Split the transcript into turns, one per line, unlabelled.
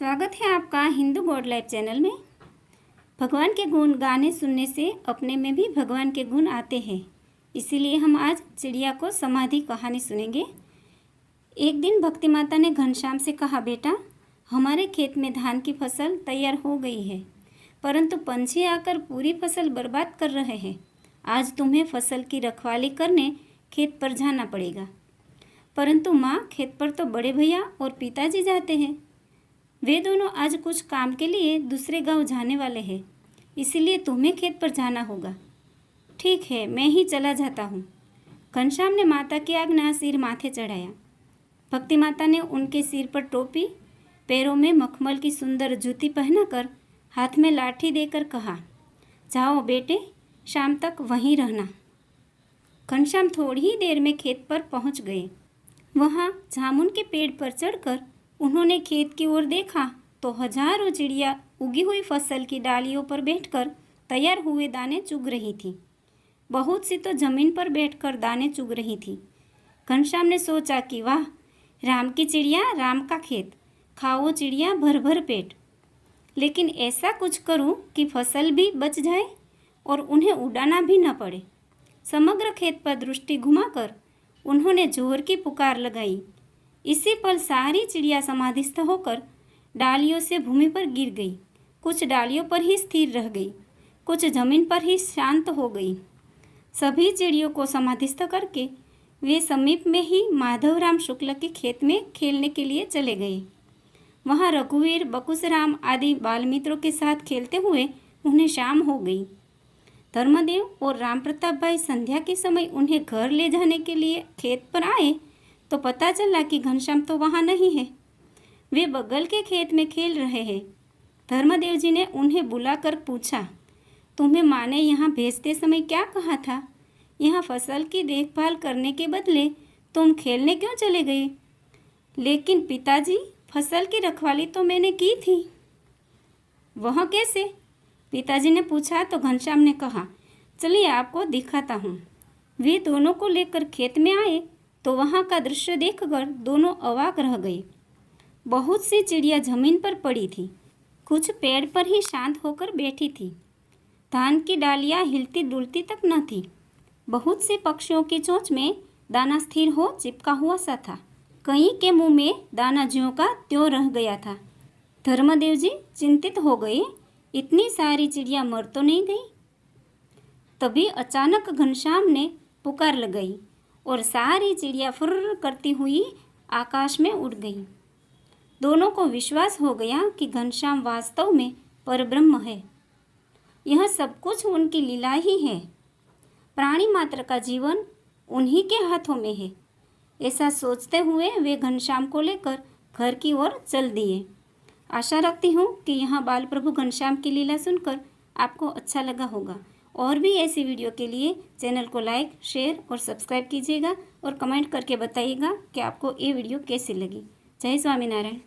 स्वागत है आपका हिंदू गॉड लाइफ चैनल में। भगवान के गुण गाने सुनने से अपने में भी भगवान के गुण आते हैं। इसीलिए हम आज चिड़िया को समाधि कहानी सुनेंगे। एक दिन भक्ति माता ने घनश्याम से कहा, बेटा हमारे खेत में धान की फसल तैयार हो गई है, परंतु पंछी आकर पूरी फसल बर्बाद कर रहे हैं। आज तुम्हें फसल की रखवाली करने खेत पर जाना पड़ेगा। परंतु माँ, खेत पर तो बड़े भैया और पिताजी जाते हैं। वे दोनों आज कुछ काम के लिए दूसरे गांव जाने वाले हैं, इसलिए तुम्हें खेत पर जाना होगा। ठीक है, मैं ही चला जाता हूँ। घनश्याम ने माता की आज्ञा सिर माथे चढ़ाया। भक्ति माता ने उनके सिर पर टोपी, पैरों में मखमल की सुंदर जूती पहनाकर हाथ में लाठी देकर कहा, जाओ बेटे, शाम तक वहीं रहना। घनश्याम थोड़ी ही देर में खेत पर पहुँच गए। वहाँ जामुन के पेड़ पर चढ़कर उन्होंने खेत की ओर देखा तो हजारों चिड़िया उगी हुई फसल की डालियों पर बैठकर तैयार हुए दाने चुग रही थी। बहुत सी तो जमीन पर बैठकर दाने चुग रही थी। घनश्याम ने सोचा कि वाह, राम की चिड़िया, राम का खेत, खाओ चिड़िया भर भर पेट। लेकिन ऐसा कुछ करूं कि फसल भी बच जाए और उन्हें उड़ाना भी न पड़े। समग्र खेत पर दृष्टि घुमाकर उन्होंने जोर की पुकार लगाई। इसी पल सारी चिड़िया समाधिस्थ होकर डालियों से भूमि पर गिर गई। कुछ डालियों पर ही स्थिर रह गई, कुछ जमीन पर ही शांत हो गई। सभी चिड़ियों को समाधिस्थ करके वे समीप में ही माधवराम शुक्ल के खेत में खेलने के लिए चले गए। वहाँ रघुवीर, बकुसराम आदि बाल मित्रों के साथ खेलते हुए उन्हें शाम हो गई। धर्मदेव और राम प्रताप भाई संध्या के समय उन्हें घर ले जाने के लिए खेत पर आए तो पता चला कि घनश्याम तो वहाँ नहीं है। वे बगल के खेत में खेल रहे हैं। धर्मदेव जी ने उन्हें बुलाकर पूछा, तुम्हें माँ ने यहाँ भेजते समय क्या कहा था? यहाँ फसल की देखभाल करने के बदले तुम खेलने क्यों चले गए? लेकिन पिताजी, फसल की रखवाली तो मैंने की थी। वह कैसे? पिताजी ने पूछा तो घनश्याम ने कहा, चलिए आपको दिखाता हूँ। वे दोनों को लेकर खेत में आए तो वहाँ का दृश्य देखकर दोनों अवाक रह गए। बहुत सी चिड़िया जमीन पर पड़ी थी, कुछ पेड़ पर ही शांत होकर बैठी थी। धान की डालियाँ हिलती डुलती तक न थी। बहुत से पक्षियों की चोंच में दाना स्थिर हो चिपका हुआ सा था। कई के मुंह में दाना ज्यों का त्यों रह गया था। धर्मदेव जी चिंतित हो गए, इतनी सारी चिड़िया मर तो नहीं गई? तभी अचानक घनश्याम ने पुकार लगाई और सारी चिड़िया फुर्र करती हुई आकाश में उड़ गई। दोनों को विश्वास हो गया कि घनश्याम वास्तव में परब्रह्म है। यह सब कुछ उनकी लीला ही है। प्राणी मात्र का जीवन उन्हीं के हाथों में है। ऐसा सोचते हुए वे घनश्याम को लेकर घर की ओर चल दिए। आशा रखती हूँ कि यहाँ बाल प्रभु घनश्याम की लीला सुनकर आपको अच्छा लगा होगा। और भी ऐसी वीडियो के लिए चैनल को लाइक, शेयर और सब्सक्राइब कीजिएगा और कमेंट करके बताइएगा कि आपको ये वीडियो कैसी लगी। जय स्वामीनारायण।